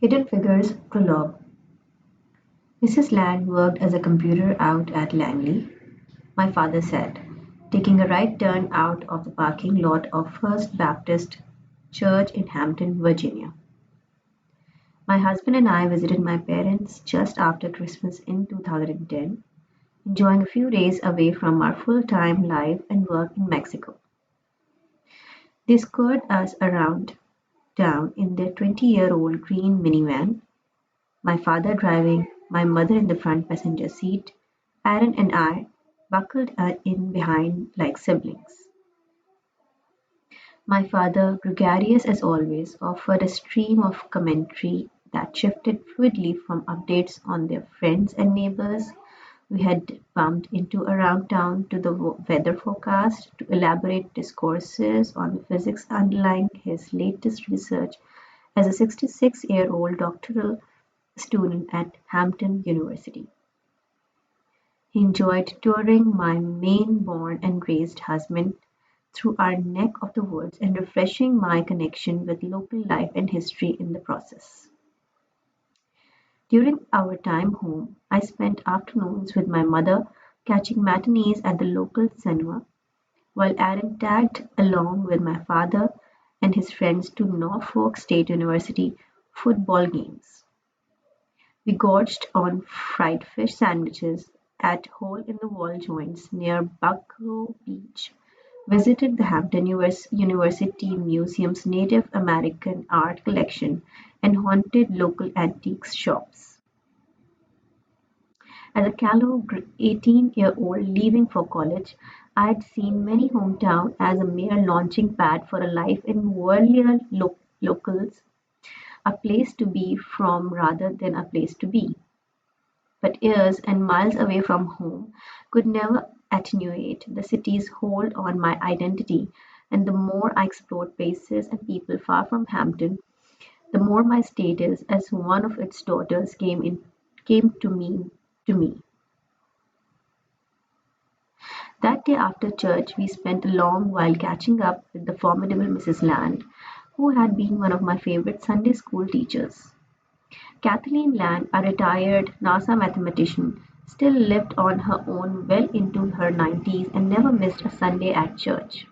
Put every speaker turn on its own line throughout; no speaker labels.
Hidden Figures Prologue. Mrs. Land worked as a computer out at Langley, my father said, taking a right turn out of the parking lot of First Baptist Church in Hampton, Virginia. My husband and I visited my parents just after Christmas in 2010, enjoying a few days away from our full-time life and work in Mexico. They scoured us around town in their 20-year-old green minivan, my father driving, my mother in the front passenger seat, Aaron and I buckled in behind like siblings. My father, gregarious as always, offered a stream of commentary that shifted fluidly from updates on their friends and neighbors we had bumped into around town to the weather forecast to elaborate discourses on the physics underlying his latest research as a 66-year-old doctoral student at Hampton University. He enjoyed touring my Maine born and raised husband through our neck of the woods and refreshing my connection with local life and history in the process. During our time home, I spent afternoons with my mother catching matinees at the local cinema, while Aaron tagged along with my father and his friends to Norfolk State University football games. We gorged on fried fish sandwiches at hole-in-the-wall joints near Buckoe Beach, visited the Hampton University Museum's Native American art collection, and haunted local antiques shops. As a callow 18-year-old leaving for college, I had seen many hometown as a mere launching pad for a life in worldlier locales, a place to be from rather than a place to be. But years and miles away from home could never attenuate the city's hold on my identity, and the more I explored places and people far from Hampton, the more my status as one of its daughters came to me. That day after church we spent a long while catching up with the formidable Mrs. Land, who had been one of my favorite Sunday school teachers. Kathleen Land, a retired NASA mathematician, still lived on her own well into her 90s and never missed a Sunday at church.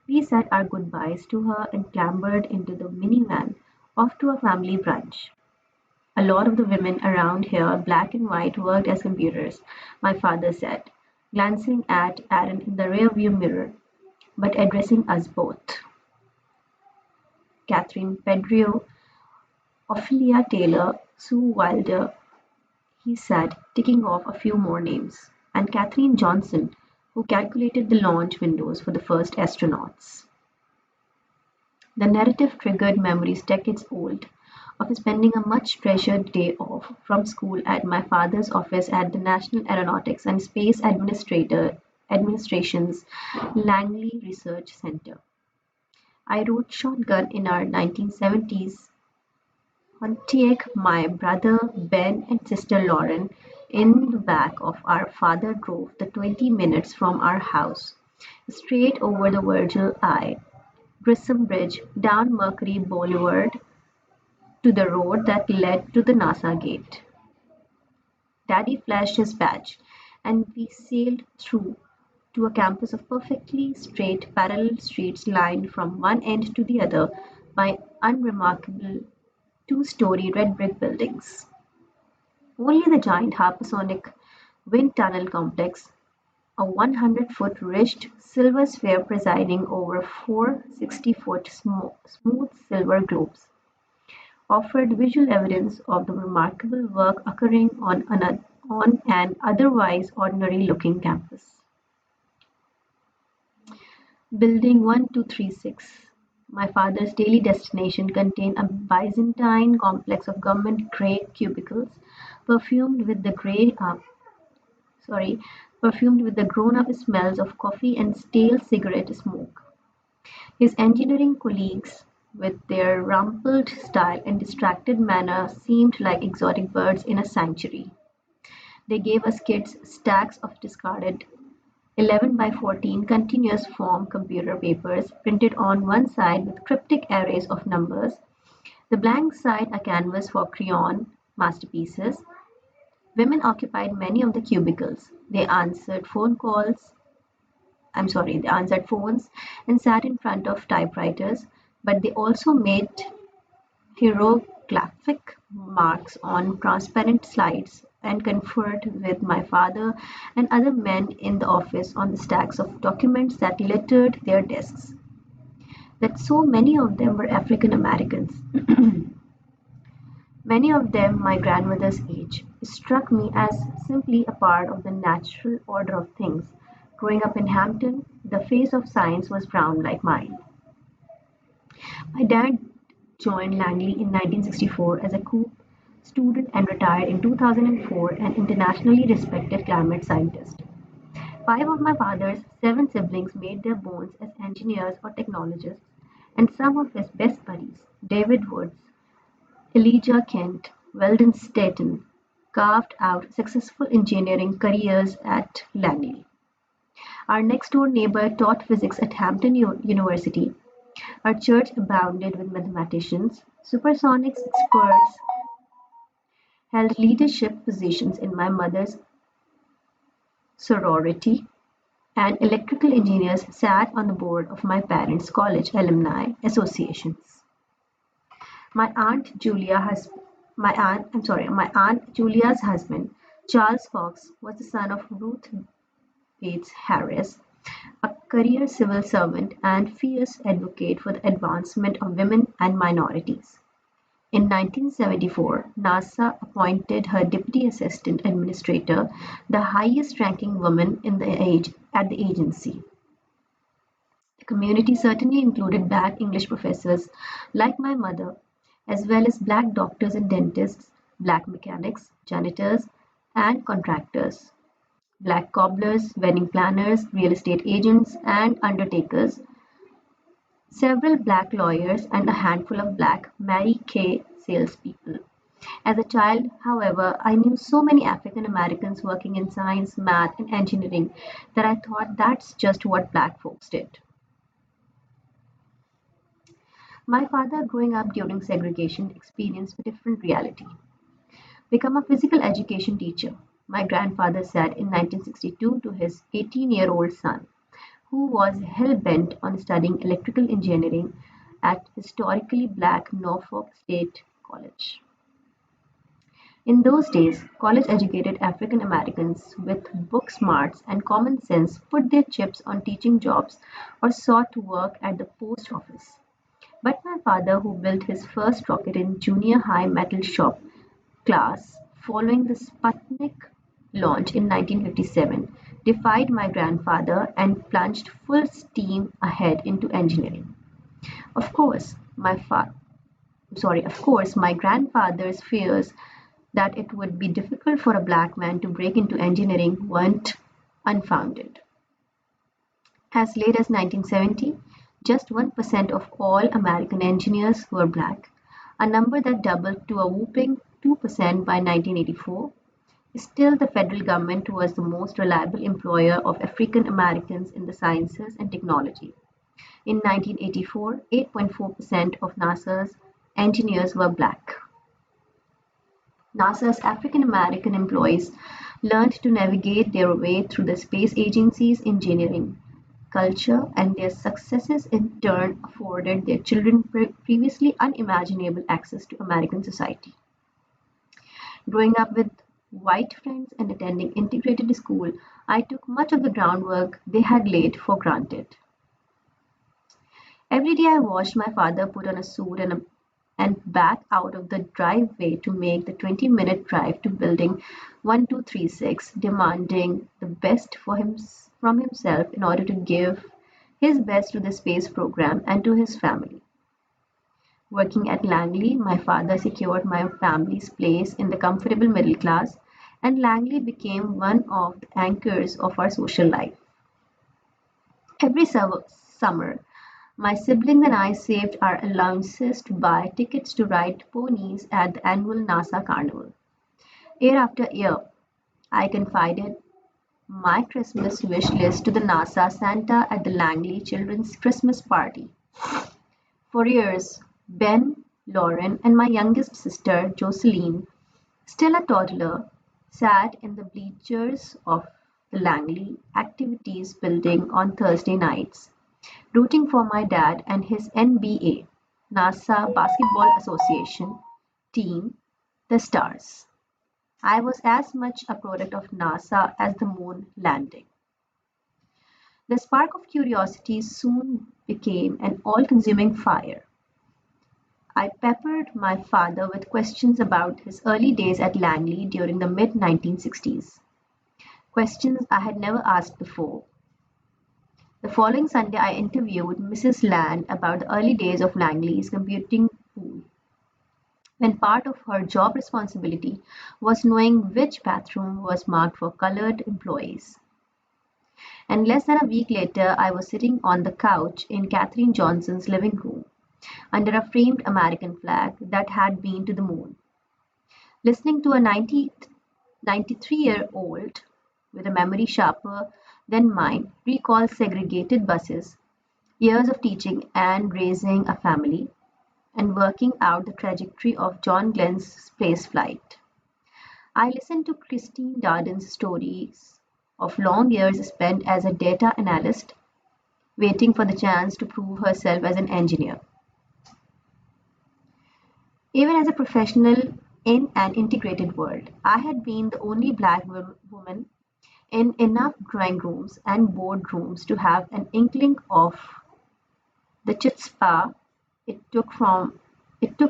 We said our goodbyes to her and clambered into the minivan off to a family brunch. A lot of the women around here, black and white, worked as computers, my father said, glancing at Aaron in the rearview mirror, but addressing us both. Catherine Pedro, Ophelia Taylor, Sue Wilder, he said, ticking off a few more names, and Katherine Johnson, who calculated the launch windows for the first astronauts. The narrative triggered memories decades old of spending a much treasured day off from school at my father's office at the National Aeronautics and Space Administration's Langley Research Center. I rode shotgun in our 1970s Pontiac, my brother Ben and sister Lauren in the back of our father drove the 20 minutes from our house, straight over the Virgil I. Grissom Bridge, down Mercury Boulevard to the road that led to the NASA gate. Daddy flashed his badge, and we sailed through to a campus of perfectly straight parallel streets lined from one end to the other by unremarkable two-story red brick buildings. Only the giant hypersonic wind tunnel complex, a 100-foot ridged silver sphere presiding over four 60-foot smooth silver globes, offered visual evidence of the remarkable work occurring on an otherwise ordinary-looking campus. Building 1236, my father's daily destination, contained a Byzantine complex of government grey cubicles, perfumed with the grown-up smells of coffee and stale cigarette smoke. His engineering colleagues, with their rumpled style and distracted manner, seemed like exotic birds in a sanctuary. They gave us kids stacks of discarded 11 by 14 continuous form computer papers printed on one side with cryptic arrays of numbers The blank side a canvas for crayon masterpieces. Women occupied many of the cubicles. They answered phones and sat in front of typewriters, but they also made hieroglyphic marks on transparent slides and conferred with my father and other men in the office on the stacks of documents that littered their desks. That so many of them were African Americans, many of them my grandmother's age, struck me as simply a part of the natural order of things. Growing up in Hampton, the face of science was brown like mine. My dad joined Langley in 1964 as a Coop student and retired in 2004 an internationally respected climate scientist. Five of my father's seven siblings made their bones as engineers or technologists, and some of his best buddies, David Woods, Elijah Kent, Weldon Staton, carved out successful engineering careers at Langley. Our next-door neighbor taught physics at Hampton University. Our church abounded with mathematicians. Supersonics experts held leadership positions in my mother's sorority, and electrical engineers sat on the board of my parents' college alumni associations. My aunt my aunt Julia's husband, Charles Fox, was the son of Ruth Bates Harris, a career civil servant and fierce advocate for the advancement of women and minorities. In 1974, NASA appointed her Deputy Assistant Administrator, the highest-ranking woman at the agency. The community certainly included black English professors like my mother, as well as black doctors and dentists, black mechanics, janitors, and contractors, black cobblers, wedding planners, real estate agents, and undertakers, several black lawyers, and a handful of black Mary Kay salespeople. As a child, however, I knew so many African Americans working in science, math, and engineering that I thought that's just what black folks did. My father, growing up during segregation, experienced a different reality. Become a physical education teacher, my grandfather said in 1962 to his 18-year-old son, who was hell-bent on studying electrical engineering at historically black Norfolk State College. In those days, college-educated African Americans with book smarts and common sense put their chips on teaching jobs or sought to work at the post office. But my father, who built his first rocket in junior high metal shop class following the Sputnik launch in 1957, defied my grandfather and plunged full steam ahead into engineering. Of course, my grandfather's fears that it would be difficult for a black man to break into engineering weren't unfounded. As late as 1970, just 1% of all American engineers were black, a number that doubled to a whopping 2% by 1984. Still, the federal government was the most reliable employer of African Americans in the sciences and technology. In 1984, 8.4% of NASA's engineers were black. NASA's African American employees learned to navigate their way through the space agency's engineering culture, and their successes in turn afforded their children previously unimaginable access to American society. Growing up with white friends and attending integrated school, I took much of the groundwork they had laid for granted. Every day I watched my father put on a suit and back out of the driveway to make the 20-minute drive to Building 1236, demanding the best from himself in order to give his best to the space program and to his family. Working at Langley, my father secured my family's place in the comfortable middle class, and Langley became one of the anchors of our social life. Every summer, my siblings and I saved our allowances to buy tickets to ride ponies at the annual NASA Carnival. Year after year, I confided my Christmas wish list to the NASA Santa at the Langley Children's Christmas Party. For years, Ben Lauren, and my youngest sister, Jocelyn, still a toddler, sat in the bleachers of the Langley Activities Building on Thursday nights, rooting for my dad and his NBA (NASA Basketball Association) team, the Stars. I was as much a product of NASA as the moon landing. The spark of curiosity soon became an all consuming fire. I peppered my father with questions about his early days at Langley during the mid 1960s, questions I had never asked before. The following Sunday, I interviewed Mrs. Land about the early days of Langley's computing pool, when part of her job responsibility was knowing which bathroom was marked for colored employees. And less than a week later, I was sitting on the couch in Katherine Johnson's living room, under a framed American flag that had been to the moon, listening to a 93-year-old with a memory sharper than mine recall segregated buses, years of teaching and raising a family, and working out the trajectory of John Glenn's space flight. I listened to Christine Darden's stories of long years spent as a data analyst, waiting for the chance to prove herself as an engineer. Even as a professional in an integrated world, I had been the only black woman in enough drawing rooms and boardrooms to have an inkling of the chutzpah it took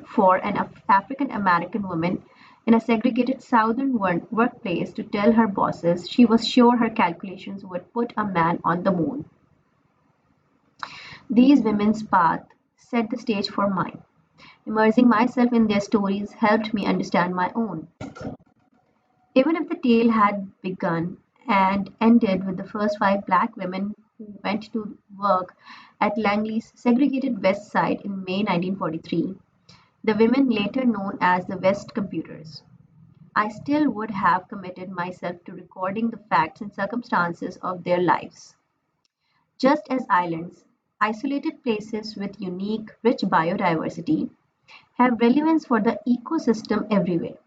for an African American woman in a segregated southern workplace to tell her bosses she was sure her calculations would put a man on the moon. These women's path set the stage for mine. Immersing myself in their stories helped me understand my own. Even if the tale had begun and ended with the first five black women who went to work at Langley's segregated West Side in May 1943, the women later known as the West Computers, I still would have committed myself to recording the facts and circumstances of their lives. Just as islands, isolated places with unique, rich biodiversity, have relevance for the ecosystem everywhere,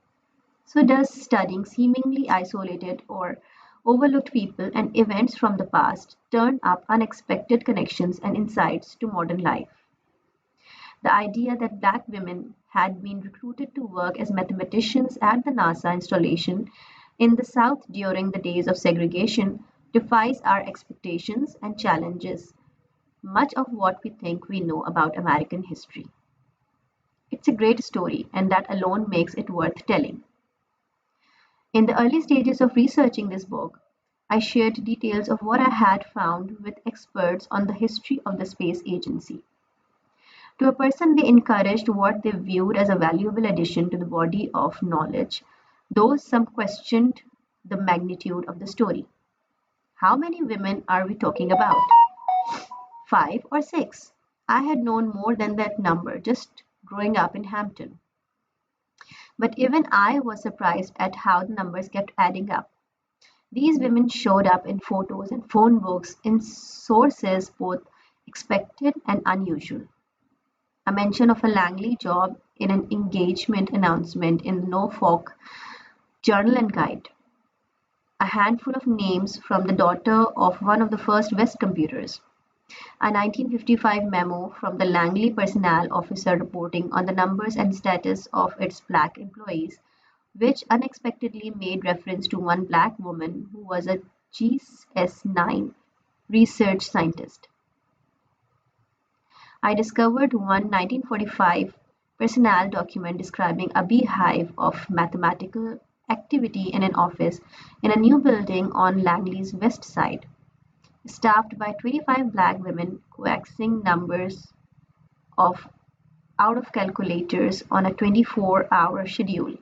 so does studying seemingly isolated or overlooked people and events from the past turn up unexpected connections and insights to modern life. The idea that black women had been recruited to work as mathematicians at the NASA installation in the South during the days of segregation defies our expectations and challenges much of what we think we know about American history. It's a great story, and that alone makes it worth telling. In the early stages of researching this book, I shared details of what I had found with experts on the history of the space agency. To a person, they encouraged what they viewed as a valuable addition to the body of knowledge, though some questioned the magnitude of the story. How many women are we talking about? Five or six? I had known more than that number just growing up in Hampton. But even I was surprised at how the numbers kept adding up. These women showed up in photos and phone books in sources both expected and unusual. A mention of a Langley job in an engagement announcement in the Norfolk Journal and Guide. A handful of names from the daughter of one of the first West computers. A 1955 memo from the Langley personnel officer reporting on the numbers and status of its black employees, which unexpectedly made reference to one black woman who was a GS9 research scientist. I discovered one 1945 personnel document describing a beehive of mathematical activity in an office in a new building on Langley's west side, staffed by 25 black women coaxing numbers of out of calculators on a 24-hour schedule,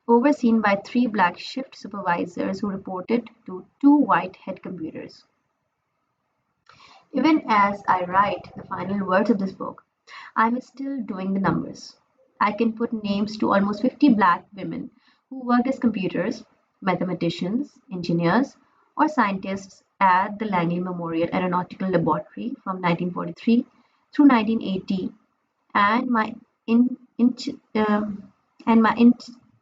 overseen by three black shift supervisors who reported to two white head computers. Even as I write the final words of this book, I'm still doing the numbers. I can put names to almost 50 black women who worked as computers, mathematicians, engineers, or scientists at the Langley Memorial Aeronautical Laboratory from 1943 through 1980, and my in, in, and my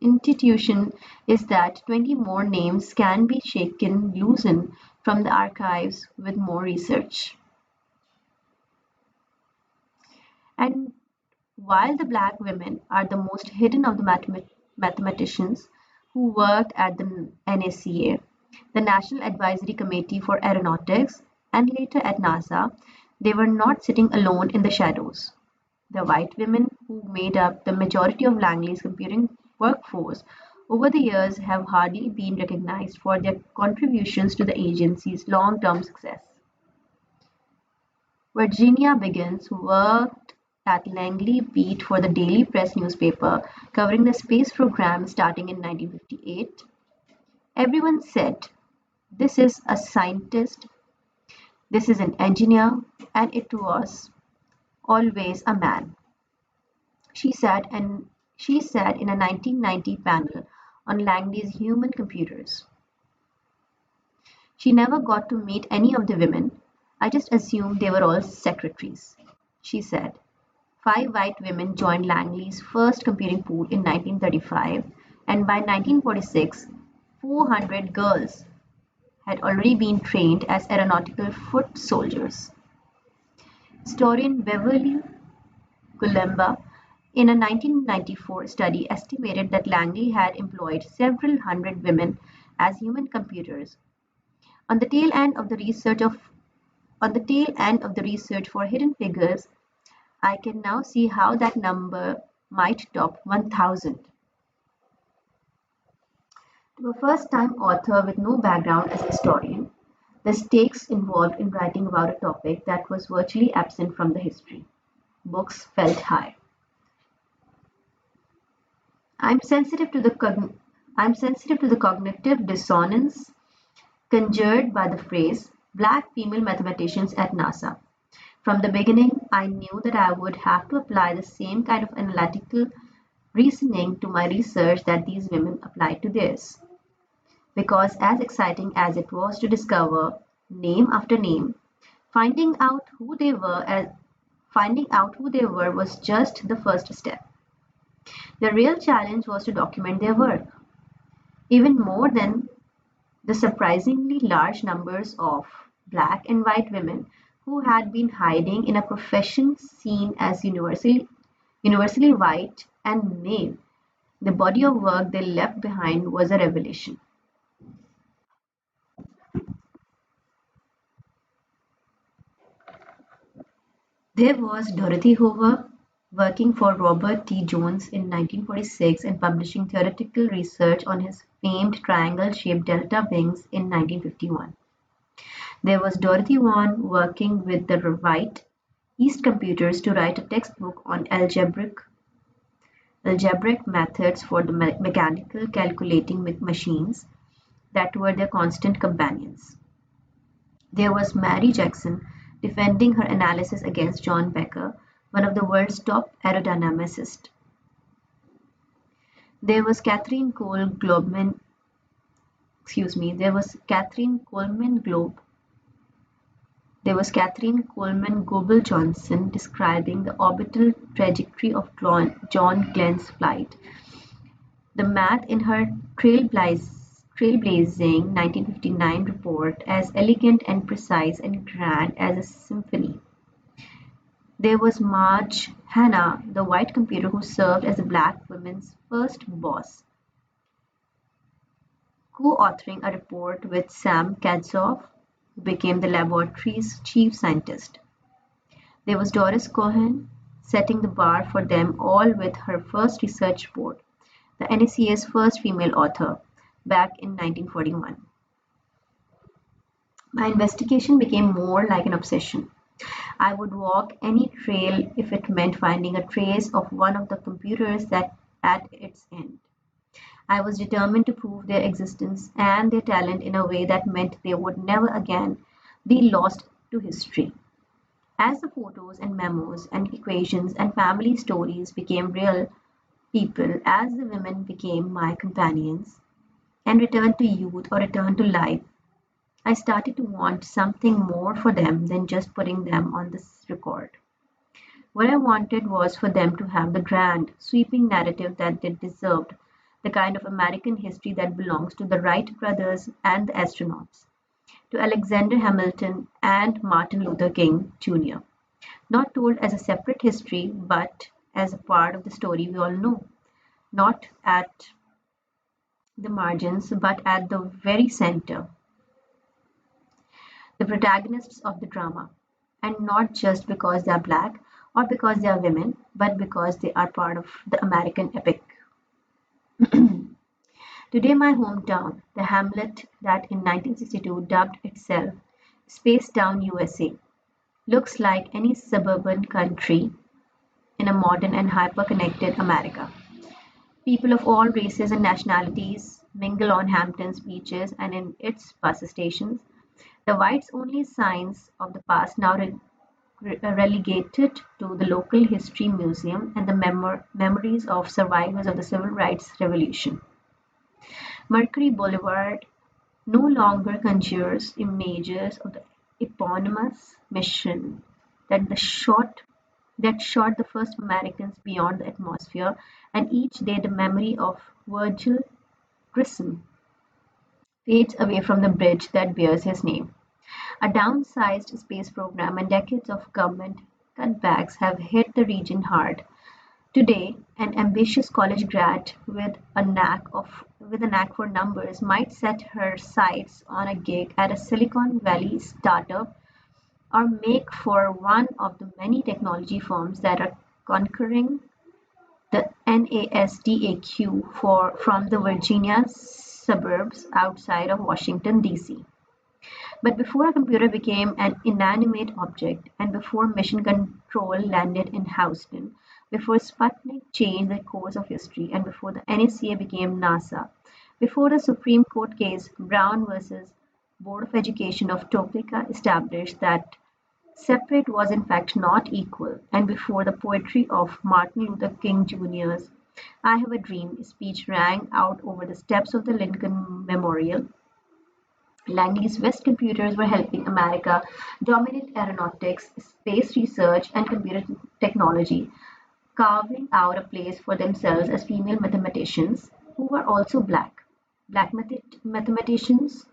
intuition is that 20 more names can be shaken loosened from the archives with more research. And while the black women are the most hidden of the mathematicians who worked at the NACA, the National Advisory Committee for Aeronautics, and later at NASA, they were not sitting alone in the shadows. The white women who made up the majority of Langley's computing workforce over the years have hardly been recognized for their contributions to the agency's long-term success. Virginia Biggins worked at Langley Beat for the Daily Press newspaper, covering the space program starting in 1958. Everyone said, "This is a scientist, this is an engineer," and it was always a man. She said in a 1990 panel on Langley's human computers. She never got to meet any of the women. I just assumed they were all secretaries, she said. 5 white women joined Langley's first computing pool in 1935, and by 1946, 400 girls had already been trained as aeronautical foot soldiers. Historian Beverly Kulemba, in a 1994 study, estimated that Langley had employed several hundred women as human computers. On the tail end of the research for Hidden Figures, I can now see how that number might top 1,000. To a first-time author with no background as a historian, the stakes involved in writing about a topic that was virtually absent from the history books felt high. I'm sensitive to the cognitive dissonance conjured by the phrase "black female mathematicians at NASA." From the beginning, I knew that I would have to apply the same kind of analytical reasoning to my research that these women applied to theirs. Because as exciting as it was to discover name after name, finding out who they were was just the first step. The real challenge was to document their work, even more than the surprisingly large numbers of black and white women who had been hiding in a profession seen as universally white and male. The body of work they left behind was a revelation. There was Dorothy Hoover, working for Robert T. Jones in 1946 and publishing theoretical research on his famed triangle-shaped delta wings in 1951. There was Dorothy Vaughan working with the Wright East Computers to write a textbook on algebraic methods for the mechanical calculating machines that were their constant companions. There was Mary Jackson defending her analysis against John Becker, one of the world's top aerodynamicists. There was Catherine Cole Globman, there was Catherine Coleman Globe. There was Catherine Coleman Goebel Johnson describing the orbital trajectory of John Glenn's flight. The math in her trailblazing 1959 report as elegant and precise and grand as a symphony. There was Marge Hanna, the white computer who served as the black women's first boss, co-authoring a report with Sam Katzoff, who became the laboratory's chief scientist. There was Doris Cohen, setting the bar for them all with her first research report, the NACA's first female author, back in 1941. My investigation became more like an obsession. I would walk any trail if it meant finding a trace of one of the computers that at its end. I was determined to prove their existence and their talent in a way that meant they would never again be lost to history. As the photos and memos and equations and family stories became real people, as the women became my companions and returned to youth or returned to life, I started to want something more for them than just putting them on this record. What I wanted was for them to have the grand, sweeping narrative that they deserved, the kind of American history that belongs to the Wright brothers and the astronauts, to Alexander Hamilton and Martin Luther King Jr., not told as a separate history, but as a part of the story we all know, not at the margins, but at the very center, the protagonists of the drama, and not just because they are black or because they are women, but because they are part of the American epic. Today, my hometown, the hamlet that in 1962 dubbed itself Space Town, USA, looks like any suburban country in a modern and hyper-connected America. People of all races and nationalities mingle on Hampton's beaches and in its bus stations. The whites only signs of the past now relegated to the local history museum and the memories of survivors of the civil rights revolution. Mercury Boulevard no longer conjures images of the eponymous mission that shot the first Americans beyond the atmosphere, and each day the memory of Virgil Grissom fades away from the bridge that bears his name. A downsized space program and decades of government cutbacks have hit the region hard. Today, an ambitious college grad with a knack for numbers might set her sights on a gig at a Silicon Valley startup or make for one of the many technology firms that are conquering the NASDAQ from the Virginia suburbs outside of Washington, D.C. But before a computer became an inanimate object, and before mission control landed in Houston, before Sputnik changed the course of history, and before the NSA became NASA, before the Supreme Court case Brown versus Board of Education of Topeka established that separate was in fact not equal, and before the poetry of Martin Luther King Jr.'s I Have a Dream speech rang out over the steps of the Lincoln Memorial, Langley's West computers were helping America dominate aeronautics, space research, and computer technology, carving out a place for themselves as female mathematicians who were also black, mathematicians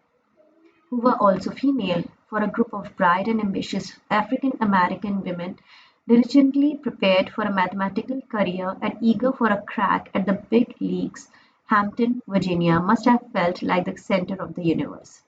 who were also female, for a group of bright and ambitious African American women diligently prepared for a mathematical career and eager for a crack at the big leagues. Hampton, Virginia must have felt like the center of the universe.